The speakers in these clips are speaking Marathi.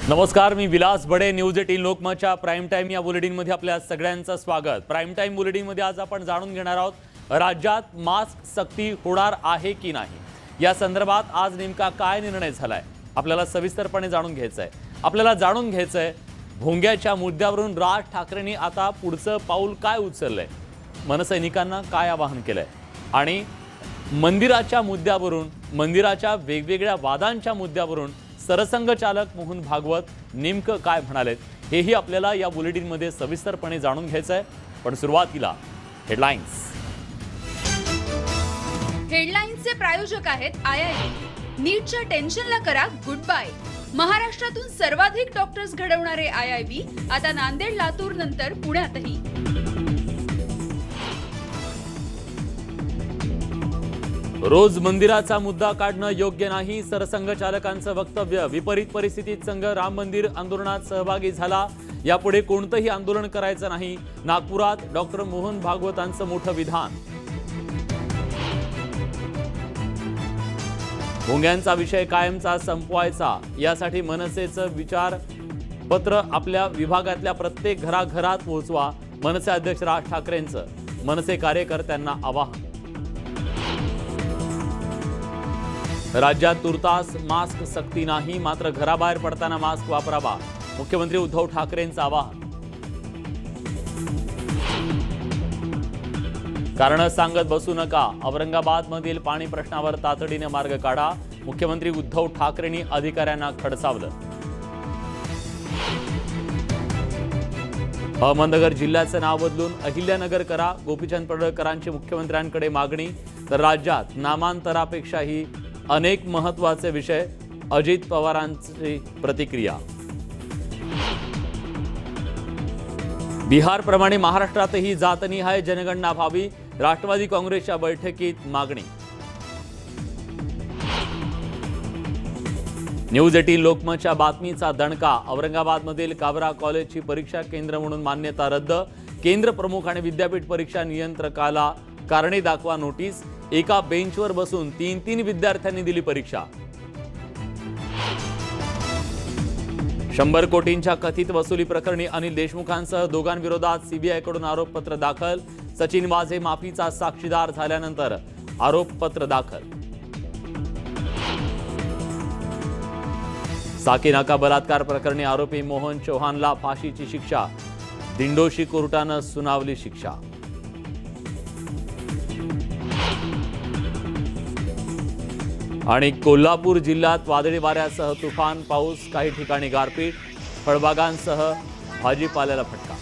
नमस्कार, मी विलास बडे. न्यूज 18 लोकमतच्या प्राईम टाइम या बुलेटिनमध्ये आपल्या सगळ्यांचं स्वागत. प्राईम टाइम बुलेटिनमध्ये आज आपण जाणून घेणार आहोत राज्यात मास्क सक्ती होणार आहे की नाही या संदर्भात आज नेमका काय निर्णय झालाय आपल्याला सविस्तरपणे जाणून घ्यायचं आहे. आपल्याला जाणून घ्यायचं आहे भोंग्याच्या मुद्द्यावरून राज ठाकरेंनी आता पुढचं पाऊल काय उचललंय, मनसैनिकांना काय आवाहन केलंय आणि मंदिराच्या मुद्द्यावरून, मंदिराच्या वेगवेगळ्या वादांच्या मुद्द्यावरून सरसंघचालक मोहन भागवत नेमकं काय म्हणालेत हेही आपल्याला या बुलेटिनमध्ये सविस्तरपणे जाणून घ्यायचं आहे. पण सुरुवातीला हेडलाईन्स. हेडलाईन्सचे प्रायोजक आहेत IIB. नीटच्या टेन्शनला करा गुड बाय. महाराष्ट्रातून सर्वाधिक डॉक्टर्स घडवणारे IIB आता नांदेड, लातूर नंतर पुण्यातही. रोज मंदिराचा मुद्दा काढणं योग्य नाही, सरसंघचालकांचं वक्तव्य. विपरीत परिस्थितीत संघ राम मंदिर आंदोलनात सहभागी झाला, यापुढे कोणतंही आंदोलन करायचं नाही. नागपुरात डॉक्टर मोहन भागवतांचं मोठं विधान. भोंग्यांचा विषय कायमचा संपवायचा, यासाठी मनसेचं विचार पत्र आपल्या विभागातल्या प्रत्येक घराघरात पोहोचवा. मनसे अध्यक्ष राज ठाकरेंचं मनसे कार्यकर्त्यांना आवाहन. राज्यात तुर्तास मास्क सक्ती नाही, मात्र घराबाहेर पडताना मास्क वापरावा. मुख्यमंत्री उद्धव ठाकरेंचं आवाहन. कारण सांगत बसू नका, औरंगाबादमधील पाणी प्रश्नावर तातडीने मार्ग काढा. मुख्यमंत्री उद्धव ठाकरेंनी अधिकाऱ्यांना खडसावलं. अहमदनगर जिल्ह्याचं नाव बदलून अहिल्यानगर करा, गोपीचंद पडळकरांची मुख्यमंत्र्यांकडे मागणी. तर राज्यात नामांतरापेक्षाही अनेक महत्त्वाचे विषय, अजित पवारांची प्रतिक्रिया. बिहारप्रमाणे महाराष्ट्रातही जातनिहाय जनगणना व्हावी, राष्ट्रवादी काँग्रेसच्या बैठकीत मागणी. न्यूज 18 लोकमतच्या बातमीचा दणका. औरंगाबादमधील काबरा कॉलेजची परीक्षा केंद्र म्हणून मान्यता रद्द. केंद्र प्रमुख आणि विद्यापीठ परीक्षा नियंत्रकाला कारणे दाखवा नोटीस. एका बेंचवर बसून तीन विद्यार्थ्यांनी दिली परीक्षा. 100 कोटींच्या कथित वसुली प्रकरणी अनिल देशमुखांसह दोघांविरोधात सीबीआयकडून आरोपपत्र दाखल. सचिन वाझे माफीचा साक्षीदार झाल्यानंतर आरोपपत्र दाखल. साकीनाका बलात्कार प्रकरणी आरोपी मोहन चौहानला फाशीची शिक्षा. दिंडोशी कोर्टानं सुनावली शिक्षा. आणि कोल्हापूर जिल्ह्यात वादळी वाऱ्यासह तुफान पाऊस, काही ठिकाणी गारपीट, फळबागांसह भाजीपाल्याला फटका.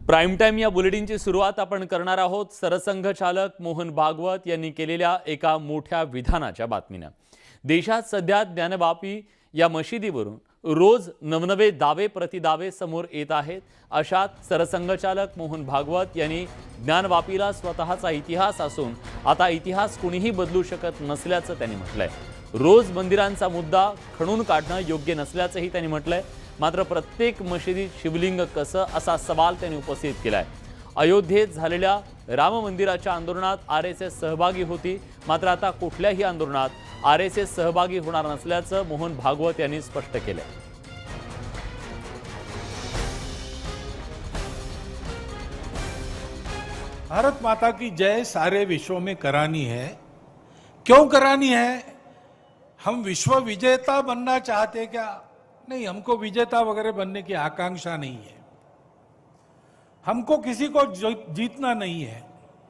प्राईम टाइम या बुलेटिनची सुरुवात आपण करणार आहोत सरसंघचालक मोहन भागवत यांनी केलेल्या एका मोठ्या विधानाच्या बातमीनं. देशात सध्या ज्ञानवापी या मशिदीवरून रोज नवनवे दावे प्रतिदावे समोर येत आहेत. अशात सरसंघचालक मोहन भागवत यांनी ज्ञानवापीला स्वतःचा इतिहास असून आता इतिहास कुणीही बदलू शकत नसल्याचं त्यांनी म्हटलंय. रोज मंदिरांचा मुद्दा खणून काढणं योग्य नसल्याचंही त्यांनी म्हटलंय. मात्र प्रत्येक मशिदीत शिवलिंग कसं, असा सवाल त्यांनी उपस्थित केलाय. अयोध्येत झालेल्या राम मंदिराच्या आंदोलनात RSS सहभागी होती, मात्र आता कुठल्याही आंदोलनात RSS सहभागी होणार नसल्याचं मोहन भागवत यांनी स्पष्ट केलंय. भारत माता की जय सारे विश्व में करानी है. क्यों करानी है? हम विश्व विजेता बनना चाहते क्या? नहीं, हमको विजेता वगैरह बनने की आकांक्षा नहीं है. हमको किसी को जीतना नहीं है,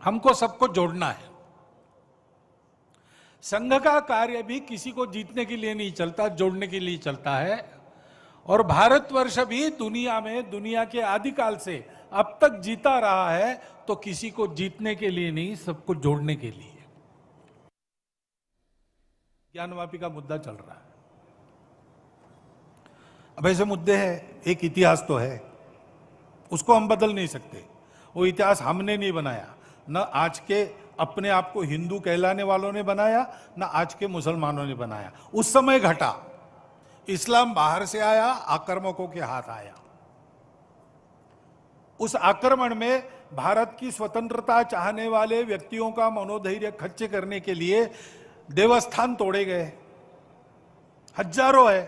हमको सबको जोड़ना है. संघ का कार्य भी किसी को जीतने के लिए नहीं चलता, जोड़ने के लिए चलता है. और भारतवर्ष भी दुनिया में, दुनिया के आदिकाल से अब तक जीता रहा है तो किसी को जीतने के लिए नहीं, सबको जोड़ने के लिए. ज्ञानवापी का मुद्दा चल रहा है. अब ऐसे मुद्दे हैं, एक इतिहास तो है, उसको हम बदल नहीं सकते. वो इतिहास हमने नहीं बनाया, न आज के अपने आप को हिंदू कहलाने वालों ने बनाया, ना आज के मुसलमानों ने बनाया. उस समय घटा, इस्लाम बाहर से आया, आक्रामकों के हाथ आया। उस आक्रमण में भारत की स्वतंत्रता चाहने वाले व्यक्तियों का मनोधैर्य खच्चे करने के लिए देवस्थान तोड़े गए, हजारों है।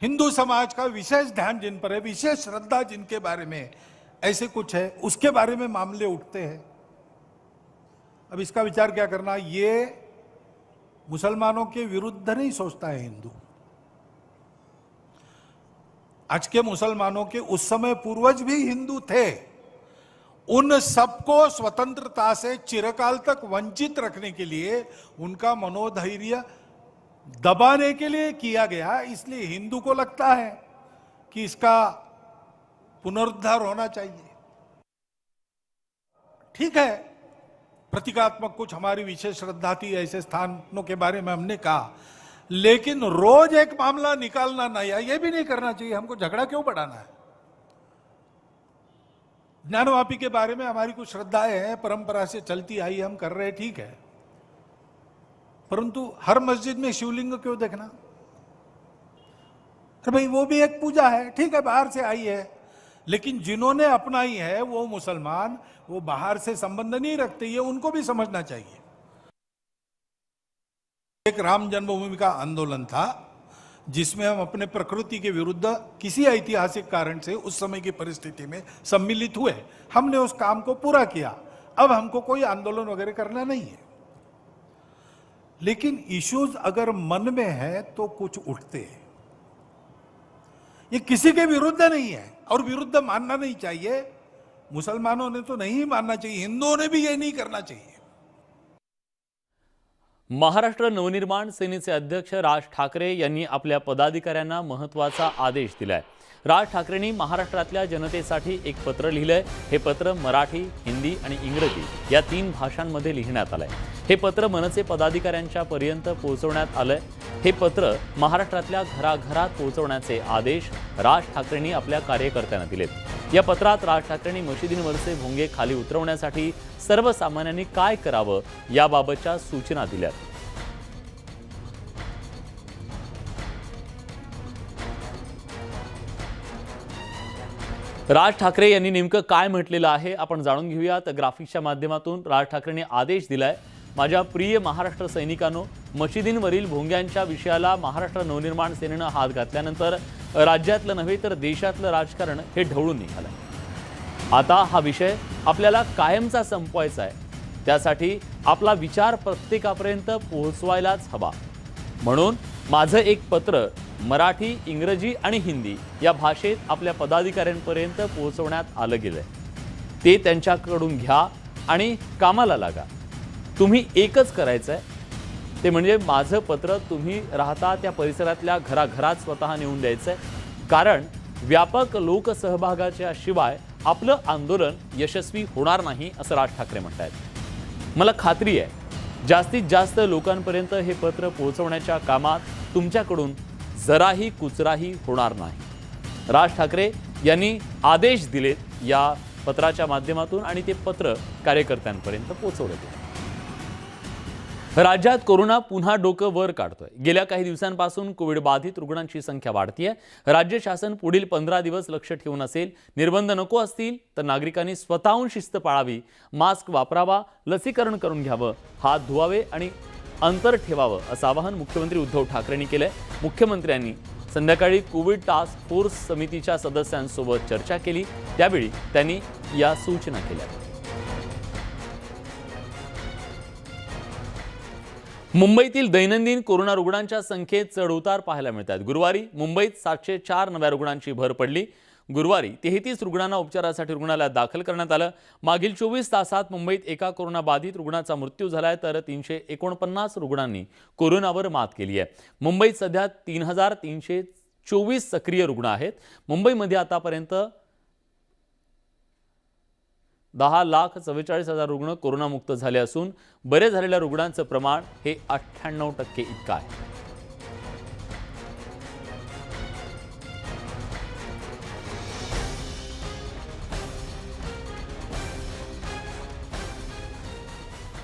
हिंदू समाज का विशेष ध्यान जिन पर है, विशेष श्रद्धा जिनके बारे में ऐसे कुछ है, उसके बारे में मामले उठते हैं। अब इसका विचार क्या करना, ये मुसलमानों के विरुद्ध नहीं सोचता है हिंदू। आज के मुसलमानों के उस समय पूर्वज भी हिंदू थे। उन सबको स्वतंत्रता से चिरकाल तक वंचित रखने के लिए, उनका मनोधैर्य दबाने के लिए किया गया। इसलिए हिंदू को लगता है कि इसका पुनरुद्धार होना चाहिए। ठीक है, प्रतीकात्मक कुछ हमारी विशेष श्रद्धा थी, ऐसे स्थानों के बारे में हमने कहा, लेकिन रोज एक मामला निकालना नया, यह भी नहीं करना चाहिए। हमको झगड़ा क्यों बढ़ाना है? ज्ञानवापी के बारे में हमारी कुछ श्रद्धाएं हैं, परंपरा से चलती आई, हम कर रहे, ठीक है, परंतु हर मस्जिद में शिवलिंग क्यों देखना? तो भाई वो भी एक पूजा है, ठीक है, बाहर से आई है, लेकिन जिन्होंने अपनाई है वो मुसलमान, वो बाहर से संबंध नहीं रखते, ये उनको भी समझना चाहिए। एक राम जन्मभूमि का आंदोलन था जिसमें हम अपने प्रकृति के विरुद्ध किसी ऐतिहासिक कारण से उस समय की परिस्थिति में सम्मिलित हुए। हमने उस काम को पूरा किया। अब हमको कोई आंदोलन वगैरह करना नहीं है, लेकिन इश्यूज अगर मन में है तो कुछ उठते हैं। ये किसी के विरुद्ध नहीं है और विरुद्ध मानना नहीं चाहिए। मुसलमानों ने तो नहीं मानना चाहिए, हिंदुओं ने भी ये नहीं करना चाहिए। महाराष्ट्र नवनिर्माण सेनेचे अध्यक्ष राज ठाकरे यांनी आपल्या पदाधिकाऱ्यांना महत्त्वाचा आदेश दिलाय। राज ठाकरेंनी महाराष्ट्रातल्या जनतेसाठी एक पत्र लिहिलंय। हे पत्र मराठी, हिंदी आणि इंग्रजी या 3 भाषांमध्ये लिहिण्यात आलंय। हे पत्र मनसे पदाधिकाऱ्यांच्या पर्यंत पोहोचवण्यात आलंय। हे पत्र महाराष्ट्रातल्या घराघरात पोहोचवण्याचे आदेश राज ठाकरेंनी आपल्या कार्यकर्त्यांना दिलेत। या पत्रात राज ठाकरेंनी मशिदींवरचे भोंगे खाली उतरवण्यासाठी सर्वसामान्यांनी काय करावं याबाबतच्या सूचना दिल्यात। राज ठाकरे यांनी नेमकं काय म्हटलेलं आहे आपण जाणून घेऊयात। ग्राफिक्सच्या माध्यमातून राज ठाकरेंनी आदेश दिलाय। माझ्या प्रिय महाराष्ट्र सैनिकांनो, मशिदींवरील भोंग्यांच्या विषयाला महाराष्ट्र नवनिर्माण सेनेनं हात घातल्यानंतर राज्यातलं नव्हे तर देशातलं राजकारण हे ढवळून निघालं। आता हा विषय आपल्याला कायमचा संपवायचा आहे। त्यासाठी आपला विचार प्रत्येकापर्यंत पोहोचवायलाच हवा। म्हणून माझं एक पत्र मराठी, इंग्रजी आणि हिंदी या भाषेत आपल्या पदाधिकाऱ्यांपर्यंत पोहोचवण्यात आलं गेलंय। ते त्यांच्याकडून घ्या आणि कामाला लागा। तुम्ही एकच करायचंय, ते म्हणजे माझं पत्र तुम्ही राहता त्या परिसरातल्या घराघरात स्वतः नेऊन द्यायचंय। कारण व्यापक लोकसहभागाच्या शिवाय आपलं आंदोलन यशस्वी होणार नाही असं राज ठाकरे म्हणतात। मला खात्री आहे जास्तीत जास्त लोकांपर्यंत हे पत्र पोहोचवण्याच्या कामात तुमच्याकडून जराही कुचराही होणार नाही। राज ठाकरे यांनी आदेश दिलेत या पत्राच्या माध्यमातून आणि ते पत्र कार्यकर्त्यांपर्यंत पोहोचवले गेले। राज्यात कोरोना पुन्हा डोकं वर काढतोय। गेल्या काही दिवसांपासून कोविड बाधित रुग्णांची संख्या वाढतीये। राज्य शासन पुढील 15 दिवस लक्ष ठेवून असेल। निर्बंध नको असतील तर नागरिकांनी स्वतःहून शिस्त पाळावी, मास्क वापरावा, लसीकरण करून घ्यावं, हात धुवावे आणि अंतर ठेवावं असं आवाहन मुख्यमंत्री उद्धव ठाकरेंनी केलंय। मुख्यमंत्र्यांनी संध्याकाळी कोविड टास्क फोर्स समितीच्या सदस्यांसोबत चर्चा केली, त्यावेळी त्यांनी या सूचना केल्या। मुंबईतील दैनंदिन कोरोना रुग्णांच्या संख्येत चढउतार पाहायला मिळतात। गुरुवारी मुंबईत 704 नव्या रुग्णांची भर पडली। गुरुवारी 33 रुग्णांना उपचारासाठी रुग्णालयात दाखल करण्यात आलं। मागील 24 तासात मुंबईत एका कोरोना बाधित रुग्णाचा मृत्यू झालाय तर 349 रुग्णांनी कोरोनावर मात केली आहे। मुंबईत सध्या 3324 सक्रिय रुग्ण आहेत। मुंबईमध्ये आतापर्यंत 10,44,000 रुग्ण कोरोनामुक्त झाले असून बरे झालेल्या रुग्णांचं प्रमाण हे 98% इतकं आहे।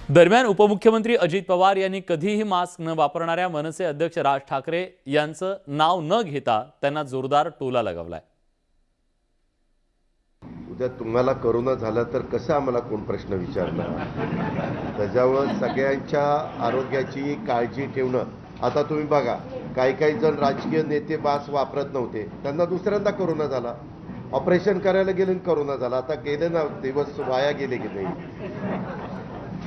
दरम्यान उपमुख्यमंत्री अजित पवार यांनी कधीही मास्क न वापरणाऱ्या मनसे अध्यक्ष राज ठाकरे यांचं नाव न घेता त्यांना जोरदार टोला लगावलाय. उद्या तुम्हाला करोना झाला तर कसं आम्हाला कोण प्रश्न विचारणार? त्याच्यावर सगळ्यांच्या आरोग्याची काळजी ठेवणं. आता तुम्ही बघा, काही जण राजकीय नेते मास्क वापरत नव्हते, त्यांना दुसऱ्यांदा करोना झाला. ऑपरेशन करायला गेले आणि करोना झाला. आता गेले ना दिवस, वाया गेले की नाही?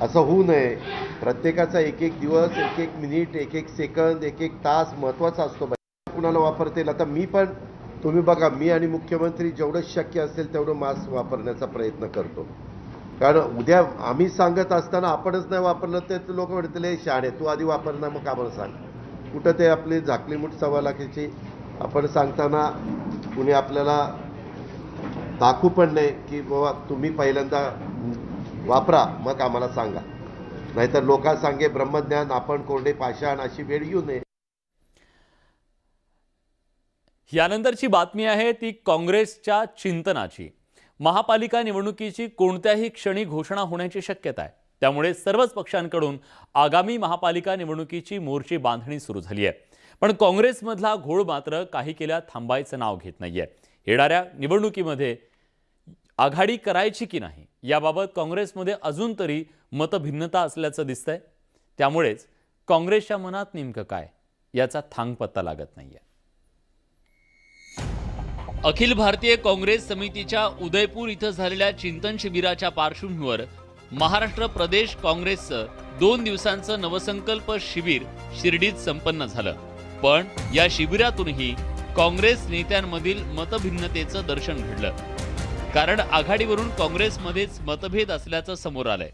असं होऊ नये. प्रत्येकाचा एक एक दिवस, एक एक मिनिट, एक एक सेकंद, एक एक तास महत्त्वाचा असतो. कुणाला वापरता येईल. आता मी पण, तुम्ही बघा, मी आणि मुख्यमंत्री जेवढं शक्य असेल तेवढं मास्क वापरण्याचा प्रयत्न करतो. कारण उद्या आम्ही सांगत असताना आपणच नाही वापरलं तर लोक म्हणतील हे शहाणे, तू आधी वापरणार मग आम्हाला सांग. कुठं ते आपली झाकली मूठ 1.25 लाखाची आपण सांगताना कुणी आपल्याला दाखवू पण नाही की बाबा तुम्ही पहिल्यांदा वापरा मग आम्हाला सांगा. नाहीतर लोका सांगे ब्रह्मज्ञान, आपण कोरडे पाषाण, अशी वेळ येऊ नये. यानंतरची बातमी आहे ती काँग्रेसच्या चिंतनाची. महापालिका निवडणुकीची कोणत्याही क्षणी घोषणा होण्याची शक्यता आहे. त्यामुळे सर्वच पक्षांकडून आगामी महापालिका निवडणुकीची मोर्ची बांधणी सुरू झाली आहे. पण काँग्रेसमधला घोळ मात्र काही केल्या थांबायचं नाव घेत नाहीये. येणाऱ्या निवडणुकीमध्ये आघाडी करायची की नाही याबाबत काँग्रेसमध्ये अजून तरी मतभिन्नता असल्याचं दिसतंय. त्यामुळेच काँग्रेसच्या मनात नेमकं काय याचा थांगपत्ता लागत नाहीये. अखिल भारतीय काँग्रेस समितीच्या उदयपूर इथं झालेल्या चिंतन शिबिराच्या पार्श्वभूमीवर महाराष्ट्र प्रदेश काँग्रेसचं 2 दिवसांचं नवसंकल्प शिबिर शिर्डीत संपन्न झालं. पण या शिबिरातूनही काँग्रेस नेत्यांमधील मतभिन्नतेचं दर्शन घडलं. कारण आघाडीवरून काँग्रेसमध्येच मतभेद असल्याचं समोर आलंय.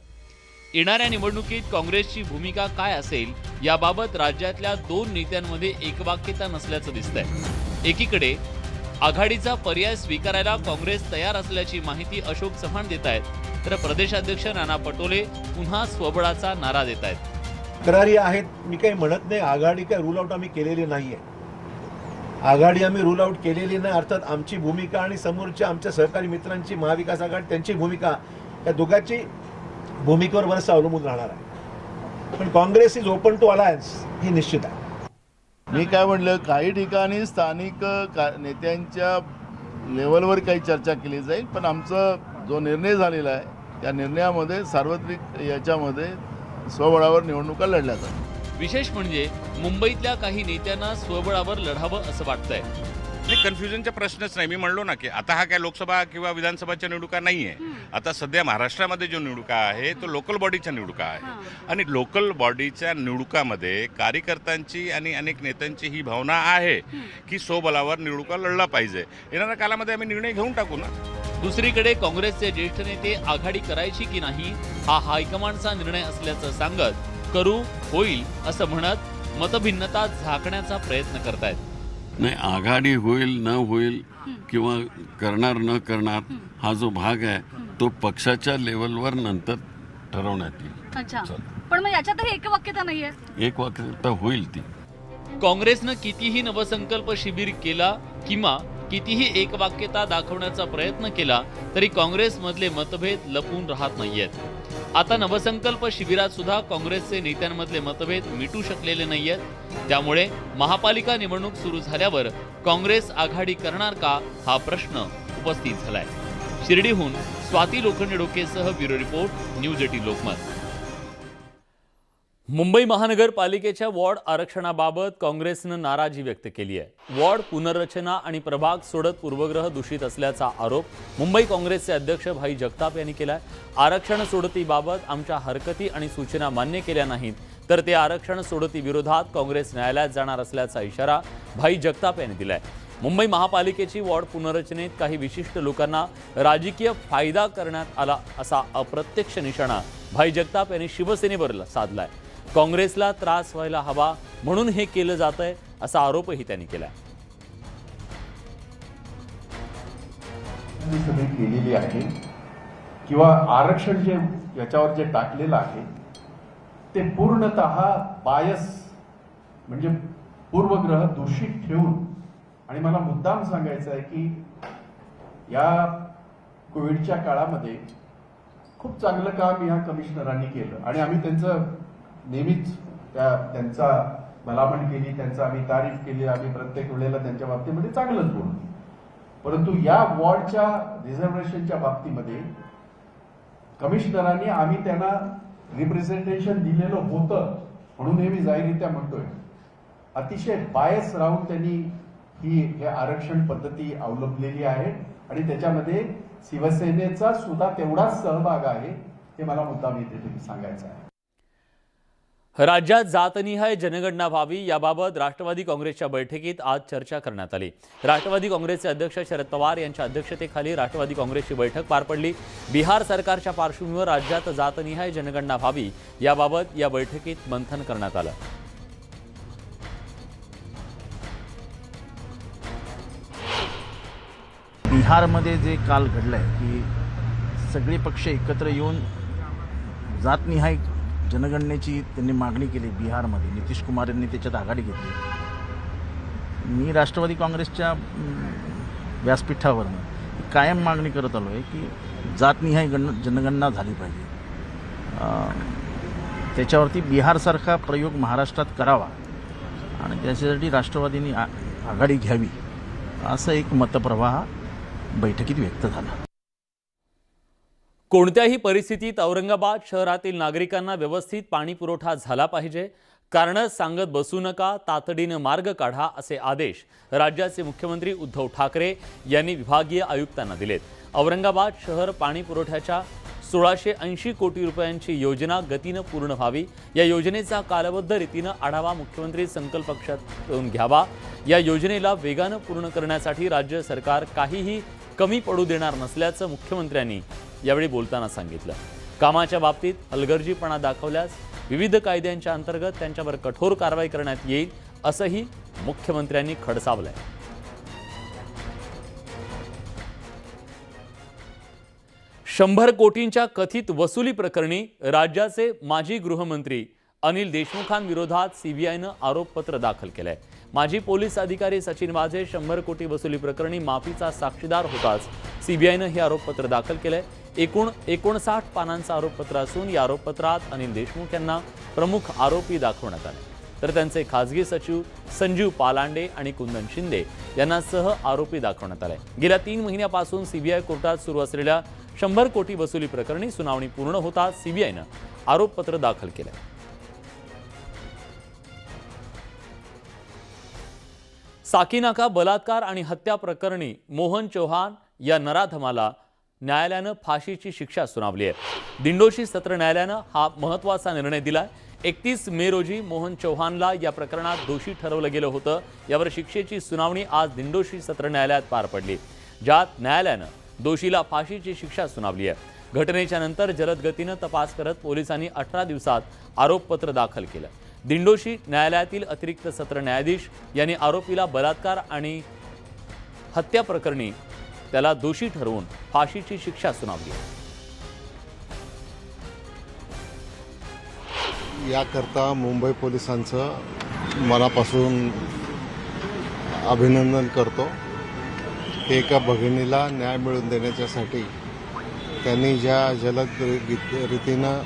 येणाऱ्या निवडणुकीत काँग्रेसची भूमिका काय असेल याबाबत राज्यातल्या 2 नेत्यांमध्ये एकवाक्यता नसल्याचं दिसतंय. एकीकडे आघाडीचा पर्याय स्वीकारायला काँग्रेस तयार असल्याची माहिती अशोक चव्हाण देत आहेत, तर प्रदेशाध्यक्ष नाना पटोले पुन्हा स्वबळाचा नारा देत आहेत. तक्रारी आहेत, मी काही म्हणत नाही. आघाडी काय रूल आउट आम्ही केलेली नाहीये. आघाडी आम्ही रूल आउट केलेली नाही. अर्थात आमची भूमिका आणि समोरच्या आमच्या सहकारी मित्रांची महाविकास आघाडी त्यांची भूमिका, या दोघांची भूमिकेवर बरंचसं अवलंबून राहणार आहे. पण Congress is open to alliance ही निश्चित आहे. मी काय म्हणलं, काही ठिकाणी स्थानिक नेत्यांच्या लेवलवर काही चर्चा केली जाईल, पण आमचा जो निर्णय झालेला आहे त्या निर्णयामध्ये सार्वत्रिक याच्यामध्ये स्वबळावर निवडणुका लढल्या जातात. विशेष म्हणजे मुंबईतल्या काही नेत्यांना स्वबळावर लढावं असं वाटतंय. कन्फ्युजनचा प्रश्नच नाही. मी म्हणलो ना की आता हा काय लोकसभा किंवा विधानसभाच्या निवडणुका नाही आहे. आता सध्या महाराष्ट्रामध्ये जो निवडणुका आहे तो लोकल बॉडीच्या निवडणुका आहे. आणि लोकल बॉडीच्या निवडणुकामध्ये कार्यकर्त्यांची आणि अनेक नेत्यांची ही भावना आहे की स्वबळावर निवडणुका लढला पाहिजे. येणाऱ्या कालामध्ये आम्ही निर्णय घेऊन टाकू ना. दुसरीकडे काँग्रेसचे ज्येष्ठ नेते आघाडी करायची की नाही हा हायकमांडचा निर्णय असल्याचं सांगत करू, होईल असं म्हणत मतभिन्नता झाकण्याचा प्रयत्न करतायत. नाही, आघाडी होईल न होईल किंवा करणार न करणार हा जो भाग आहे तो पक्षाच्या लेवलवर नंतर ठरवण्यात येईल. अच्छा, पण मग याच्यातही एकवाक्यता नाहीये. एक वाक्यता होईल ती. काँग्रेसनं कितीही नवसंकल्प शिबिर केला किंवा कितीही एकवाक्यता दाखवण्याचा प्रयत्न केला तरी काँग्रेसमधले मतभेद लपून राहत नाहीयेत. आता नवसंकल्प शिबिरात सुद्धा काँग्रेसचे नेत्यांमधले मतभेद मिटू शकलेले नाहीयेत. त्यामुळे महापालिका निवडणूक सुरू झाल्यावर काँग्रेस आघाडी करणार का हा प्रश्न उपस्थित झालाय. शिर्डीहून स्वाती लोखंडे डोकेसह bureau report, news 18 Lokmat. Mumbai महानगरपालिकेच्या वॉर्ड आरक्षणाबाबत काँग्रेसनं नाराजी व्यक्त केली आहे. वॉर्ड पुनर्रचना आणि प्रभाग सोडत पूर्वग्रह दूषित असल्याचा आरोप मुंबई काँग्रेसचे अध्यक्ष भाई जगताप यांनी केलाय. आरक्षण सोडतीबाबत आमच्या हरकती आणि सूचना मान्य केल्या नाहीत तर ते आरक्षण सोडती विरोधात काँग्रेस न्यायालयात जाणार असल्याचा इशारा भाई जगताप यांनी दिलाय. मुंबई महापालिकेची वॉर्ड पुनर्रचनेत काही विशिष्ट लोकांना राजकीय फायदा करण्यात आला असा अप्रत्यक्ष निशाणा भाई जगताप यांनी शिवसेनेवर साधलाय. काँग्रेसला त्रास व्हायला हवा म्हणून हे केलं जातंय असा आरोपही त्यांनी केलाय. सगळी केलेली आहे किंवा आरक्षण जे याच्यावर जे टाकलेलं आहे ते पूर्णतः बायस म्हणजे पूर्वग्रह दूषित ठेवून. आणि मला मुद्दाम सांगायचं आहे की या कोविडच्या काळामध्ये खूप चांगलं काम ह्या कमिशनरांनी केलं आणि आम्ही त्यांचं नेहमीच त्यांचा भलामण केली, त्यांचा आम्ही तारीफ केली, आम्ही प्रत्येक वेळेला त्यांच्या बाबतीमध्ये चांगलंच बोललो. परंतु या वॉर्डच्या रिझर्वेशनच्या बाबतीमध्ये कमिशनरांनी आम्ही त्यांना रिप्रेझेंटेशन दिलेलं होतं म्हणून हे मी जाहीररित्या म्हणतोय, अतिशय बायस राहून त्यांनी हे आरक्षण पद्धती अवलंबलेली आहे आणि त्याच्यामध्ये शिवसेनेचा सुद्धा तेवढाच सहभाग आहे, हे मला मुद्दाम इथे सांगायचं आहे. राज्यात जातनिहाय जनगणना व्हावी याबाबत राष्ट्रवादी काँग्रेसच्या बैठकीत आज चर्चा करण्यात आली. राष्ट्रवादी काँग्रेसचे अध्यक्ष शरद पवार यांच्या अध्यक्षतेखाली राष्ट्रवादी काँग्रेसची बैठक पार पडली. बिहार सरकारच्या पार्श्वभूमीवर राज्यात जातनिहाय जनगणना व्हावी याबाबत या बैठकीत मंथन करण्यात आलं. बिहारमध्ये जे काल घडलं आहे की सगळे पक्ष एकत्र येऊन जातनिहाय जनगणनेची त्यांनी मागणी केली. बिहारमध्ये नितीश कुमार यांनी त्याच्यात आघाडी घेतली. मी राष्ट्रवादी काँग्रेसच्या व्यासपीठावरनं कायम मागणी करत आलो आहे की जातनिहाय जनगणना झाली पाहिजे. त्याच्यावरती बिहारसारखा प्रयोग महाराष्ट्रात करावा आणि त्याच्यासाठी राष्ट्रवादींनी आघाडी घ्यावी असं एक मतप्रवाह बैठकीत व्यक्त झाला. कोणत्याही परिस्थितीत औरंगाबाद शहरातील नागरिकांना व्यवस्थित पाणी पुरवठा झाला पाहिजे. कारणं सांगत बसू नका, तातडीनं मार्ग काढा असे आदेश राज्याचे मुख्यमंत्री उद्धव ठाकरे यांनी विभागीय आयुक्तांना दिलेत. औरंगाबाद शहर पाणी पुरवठ्याच्या 1680 कोटी रुपयांची योजना गतीनं पूर्ण व्हावी. या योजनेचा कालबद्ध रीतीनं आढावा मुख्यमंत्री संकल्प कक्षातून घ्यावा. या योजनेला वेगानं पूर्ण करण्यासाठी राज्य सरकार काहीही कमी पडू देणार नसल्याचं मुख्यमंत्र्यांनी यावेळी बोलताना सांगितलं. कामाच्या बाबतीत हलगर्जीपणा दाखवल्यास विविध कायद्यांच्या अंतर्गत त्यांच्यावर कठोर कारवाई करण्यात येईल असंही मुख्यमंत्र्यांनी खडसावलंय. शंभर कोटींच्या कथित वसुली प्रकरणी राज्याचे माजी गृहमंत्री अनिल देशमुखांविरोधात सीबीआयनं आरोपपत्र दाखल केलंय. माजी पोलीस अधिकारी सचिन वाझे 100 कोटी वसुली प्रकरणी माफीचा साक्षीदार होताच सीबीआयनं हे आरोपपत्र दाखल केलंय. एकूण 59 पानांचं आरोपपत्र असून या आरोपपत्रात अनिल देशमुख यांना प्रमुख आरोपी दाखवण्यात आले, तर त्यांचे खासगी सचिव संजीव पालांडे आणि कुंदन शिंदे यांना सह आरोपी दाखवण्यात आले. गेल्या 3 महिन्यापासून सीबीआय कोर्टात सुरू असलेल्या 100 कोटी वसुली प्रकरणी सुनावणी पूर्ण होताच सीबीआयनं आरोपपत्र दाखल केलंय. साकीनाका बलात्कार आणि हत्या प्रकरणी मोहन चौहान या नराधमाला न्यायालयानं फाशीची शिक्षा सुनावली आहे. दिंडोशी सत्र न्यायालयानं हा महत्त्वाचा निर्णय दिलाय. 31 मे रोजी मोहन चौहानला या प्रकरणात दोषी ठरवलं गेलं होतं. यावर शिक्षेची सुनावणी आज दिंडोशी सत्र न्यायालयात पार पडली, ज्यात न्यायालयानं दोषीला फाशीची शिक्षा सुनावली आहे. घटनेच्या नंतर जलद गतीनं तपास करत पोलिसांनी 18 दिवसात आरोपपत्र दाखल केलं. दिंडोशी न्यायालयातील अतिरिक्त सत्र न्यायाधीश यांनी आरोपीला बलात्कार आणि हत्या प्रकरणी त्याला दोषी ठरवून फाशीची शिक्षा सुनावली. याकरता मुंबई पोलिसांचं मनापासून अभिनंदन करतो. एका भगिनीला न्याय मिळवून देण्याच्यासाठी त्यांनी ज्या जलद रीतीनं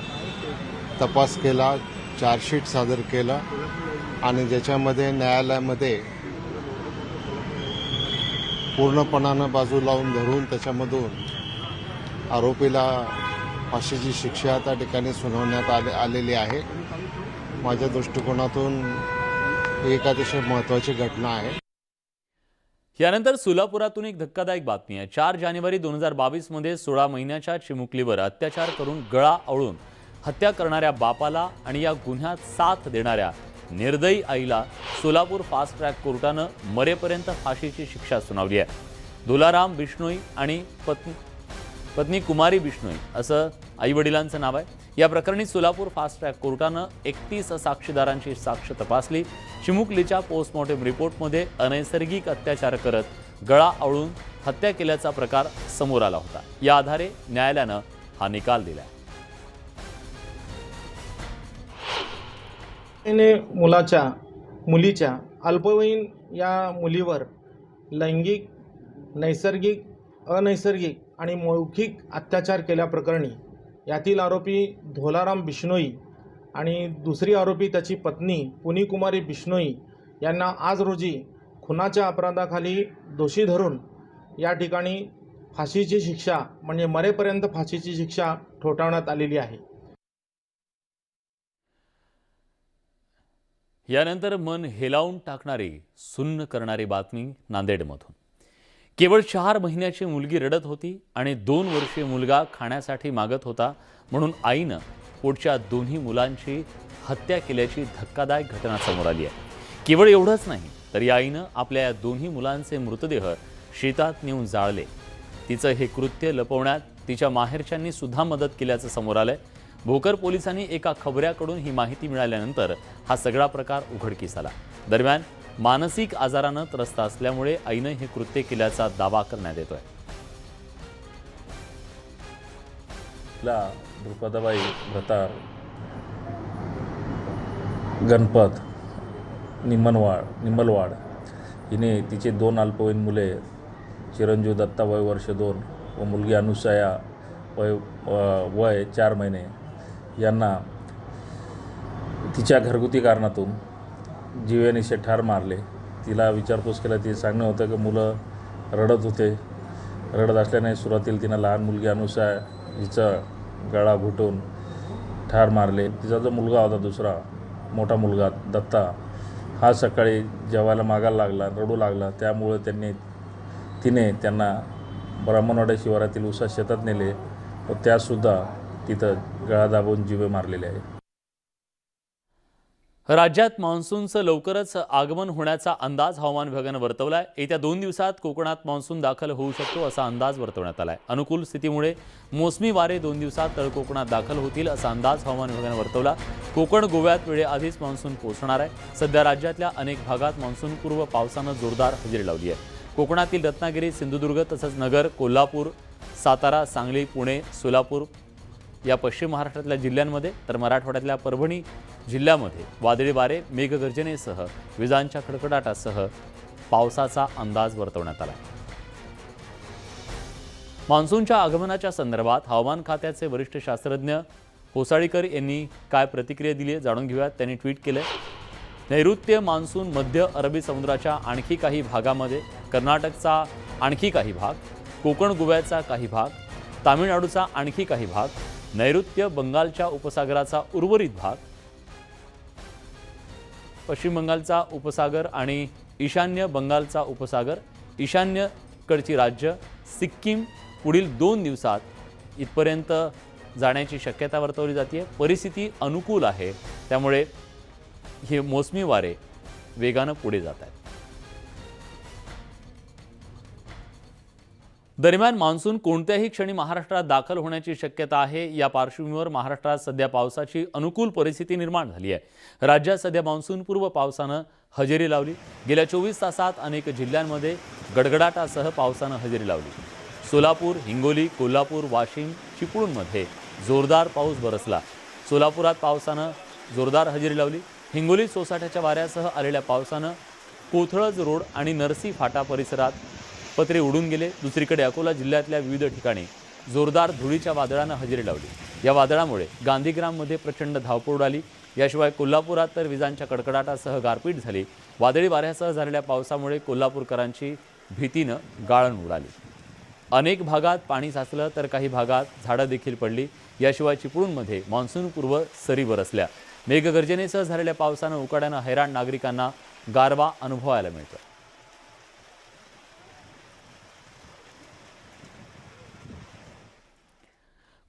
तपास केला, चार्जशीट सादर केला आणि ज्याच्यामध्ये न्यायालयामध्ये पूर्णपणानं बाजू लावून धरून त्याच्यामधून आरोपीला फाशीची शिक्षा त्या ठिकाणी सुनावण्यात आलेली आहे. माझ्या दृष्टिकोनातून ही एक अतिशय महत्त्वाची घटना आहे. यानंतर सोलापुरातून एक धक्कादायक बातमी आहे. 4 जानेवारी 2022 मध्ये 16 महिन्याच्या चिमुकलीवर अत्याचार करून गळा आवळून हत्या करणाऱ्या बापाला आणि या गुन्ह्यात साथ देणाऱ्या निर्दयी आईला सोलापूर फास्ट ट्रॅक कोर्टानं मरेपर्यंत फाशीची शिक्षा सुनावली आहे. दुलाराम बिश्नोई आणि पत्नी कुमारी बिश्नोई असं आईवडिलांचं नाव आहे. या प्रकरणी सोलापूर फास्ट ट्रॅक कोर्टानं 31 साक्षीदारांची साक्ष तपासली. चिमुकलीच्या पोस्टमॉर्टम रिपोर्टमध्ये अनैसर्गिक अत्याचार करत गळा आवळून हत्या केल्याचा प्रकार समोर आला होता. या आधारे न्यायालयानं हा निकाल दिला. मुलीच्या अल्पवयीन या मुलीवर लैंगिक, नैसर्गिक, अनैसर्गिक आणि मौखिक अत्याचार केल्याप्रकरणी यातील आरोपी धोलाराम बिश्नोई आणि दुसरी आरोपी त्याची पत्नी पुनीकुमारी बिश्नोई यांना आज रोजी खुनाच्या अपराधाखाली दोषी धरून या ठिकाणी फाशीची शिक्षा म्हणजे मरेपर्यंत फाशीची शिक्षा ठोठावण्यात आलेली आहे. यानंतर मन हेलावून टाकणारी, सुन्न करणारी बातमी नांदेडमधून. केवळ 4 महिन्याची मुलगी रडत होती आणि 2 वर्षीय मुलगा खाण्यासाठी मागत होता म्हणून आईनं पोटच्या दोन्ही मुलांची हत्या केल्याची धक्कादायक घटना समोर आली आहे. केवळ एवढंच नाही तर या आईनं आपल्या या दोन्ही मुलांचे मृतदेह शेतात नेऊन जाळले. तिचं हे कृत्य लपवण्यात तिच्या माहेरच्यांनी सुद्धा मदत केल्याचं समोर आलंय. भोकर पोलिसांनी एका खबऱ्याकडून ही माहिती मिळाल्यानंतर हा सगळा प्रकार उघडकीस आला. दरम्यान मानसिक आजारानं त्रस्त असल्यामुळे आईनं हे कृत्य केल्याचा दावा करण्यात येतोय. द्रुपदाबाई भतार, गणपत निम्मलवाड हिने तिचे 2 अल्पवयीन मुले चिरंजीव दत्ता वय वर्ष 2 व मुलगी अनुसया वय 4 महिने यांना तिच्या घरगुती कारणातून जीवेनिशे ठार मारले. तिला विचारपूस केला. ती सांगणं होतं की मुलं रडत होते. रडत असल्याने सुरुवातीला तिनं लहान मुलगी अनुसया हिचा गळा घुटून ठार मारले. तिचा जो मुलगा होता दुसरा मोठा मुलगा दत्ता हा सकाळी जेवायला मागायला लागला, रडू लागला. त्यामुळे तिने त्यांना ब्राह्मणवाडा शिवारातील उसा शेतात नेले व त्यासुद्धा तिथं गळा दाबून जीवे मारलेले आहे. राज्यात मान्सूनचं लवकरच आगमन होण्याचा अंदाज हवामान विभागानं वर्तवलाय. येत्या 2 दिवसात कोकणात मान्सून दाखल होऊ शकतो असा अंदाज वर्तवण्यात आलाय. अनुकूल स्थितीमुळे मोसमी वारे 2 दिवसात तळकोकणात दाखल होतील असा अंदाज हवामान विभागानं वर्तवला. कोकण गोव्यात वेळेआधीच मान्सून पोहोचणार आहे. सध्या राज्यातल्या अनेक भागात मान्सूनपूर्व पावसानं जोरदार हजेरी लावली आहे. कोकणातील रत्नागिरी, सिंधुदुर्ग तसंच नगर, कोल्हापूर, सातारा, सांगली, पुणे, सोलापूर या पश्चिम महाराष्ट्रातल्या जिल्ह्यांमध्ये तर मराठवाड्यातल्या परभणी जिल्ह्यामध्ये वादळी वारे, मेघगर्जनेसह विजांच्या कडकडाटासह पावसाचा अंदाज वर्तवण्यात आला. मान्सूनच्या आगमनाच्या संदर्भात हवामान खात्याचे वरिष्ठ शास्त्रज्ञ होसाळीकर यांनी काय प्रतिक्रिया दिली आहे जाणून घेऊयात. त्यांनी ट्विट केलं. नैऋत्य मान्सून मध्य अरबी समुद्राच्या आणखी काही भागामध्ये, कर्नाटकचा आणखी काही भाग, कोकण गोव्याचा काही भाग, तामिळनाडूचा आणखी काही भाग, नैऋत्य बंगालच्या उपसागराचा उर्वरित भाग, पश्चिम बंगालचा उपसागर आणि ईशान्य बंगालचा उपसागर, ईशान्यकडची राज्य, सिक्कीम पुढील 2 दिवसात इथपर्यंत जाण्याची शक्यता वर्तवली जाते. परिस्थिती अनुकूल आहे त्यामुळे हे मोसमी वारे वेगानं पुढे जात आहेत. दरम्यान मान्सून कोणत्याही क्षणी महाराष्ट्रात दाखल होण्याची शक्यता आहे. या पार्श्वभूमीवर महाराष्ट्रात सध्या पावसाची अनुकूल परिस्थिती निर्माण झाली आहे. राज्यात सध्या मान्सूनपूर्व पावसानं हजेरी लावली. गेल्या 24 तासात अनेक जिल्ह्यांमध्ये गडगडाटासह पावसानं हजेरी लावली. सोलापूर, हिंगोली, कोल्हापूर, वाशिम, चिपळूणमध्ये जोरदार पाऊस बरसला. सोलापुरात पावसानं जोरदार हजेरी लावली. हिंगोलीत सोसाट्याच्या वाऱ्यासह आलेल्या पावसानं कोथळज रोड आणि नरसी फाटा परिसरात पत्रे उडून गेले. दुसरीकडे अकोला जिल्ह्यातल्या विविध ठिकाणी जोरदार धुळीच्या वादळानं हजेरी लावली. या वादळामुळे गांधीग्राममध्ये प्रचंड धावपळ उडाली. याशिवाय कोल्हापुरात तर विजांच्या कडकडाटासह गारपीट झाली. वादळी वाऱ्यासह झालेल्या पावसामुळे कोल्हापूरकरांची भीतीनं गाळण उडाली. अनेक भागात पाणी साचलं तर काही भागात झाडं देखील पडली. याशिवाय चिपळूणमध्ये मान्सूनपूर्व सरी बरसल्या. मेघगर्जनेसह झालेल्या पावसानं उकाड्यानं हैराण नागरिकांना गारवा अनुभवायला मिळतो.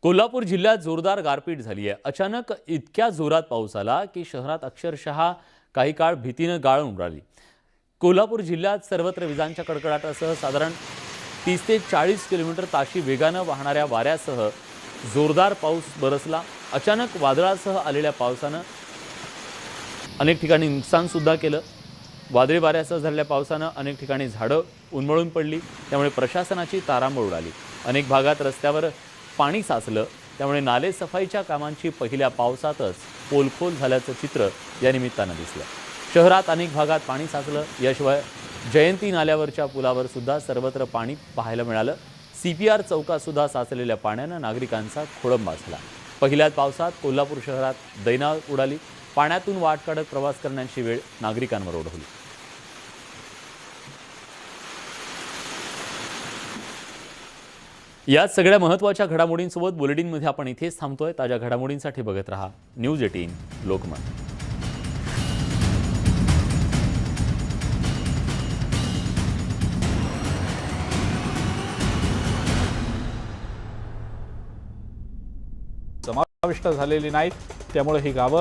कोल्हापूर जिल्ह्यात जोरदार गारपीट झाली आहे. अचानक इतक्या जोरात पाऊस आला की शहरात अक्षरशः काही काळ भीतीनं गाळण उडाली. कोल्हापूर जिल्ह्यात सर्वत्र विजांच्या कडकडाटासह साधारण 30 ते 40 किलोमीटर ताशी वेगानं वाहणाऱ्या वाऱ्यासह जोरदार पाऊस बरसला. अचानक वादळासह आलेल्या पावसानं अनेक ठिकाणी नुकसानसुद्धा केलं. वादळी वाऱ्यासह झालेल्या पावसानं अनेक ठिकाणी झाडं उन्मळून पडली. त्यामुळे प्रशासनाची तारांबळ उडाली. अनेक भागात रस्त्यावर पाणी साचलं. त्यामुळे नाले सफाईच्या कामांची पहिल्या पावसातच पोलखोल झाल्याचं चित्र या निमित्तानं दिसलं. शहरात अनेक भागात पाणी साचलं. याशिवाय जयंती नाल्यावरच्या पुलावर सुद्धा सर्वत्र पाणी पाहायला मिळालं. CPR चौकात सुद्धा साचलेल्या पाण्यानं नागरिकांचा खोळंबा झाला. पहिल्याच पावसात कोल्हापूर शहरात दैना उडाली. पाण्यातून वाट काढत प्रवास करण्याची वेळ नागरिकांवर ओढवली. या सगळ्या महत्त्वाच्या घडामोडींसोबत बुलेटिनमध्ये आपण इथेच थांबतोय. ताज्या घडामोडींसाठी बघत रहा न्यूज 18 लोकमत. समाविष्ट झालेली नाहीत, त्यामुळे ही गावं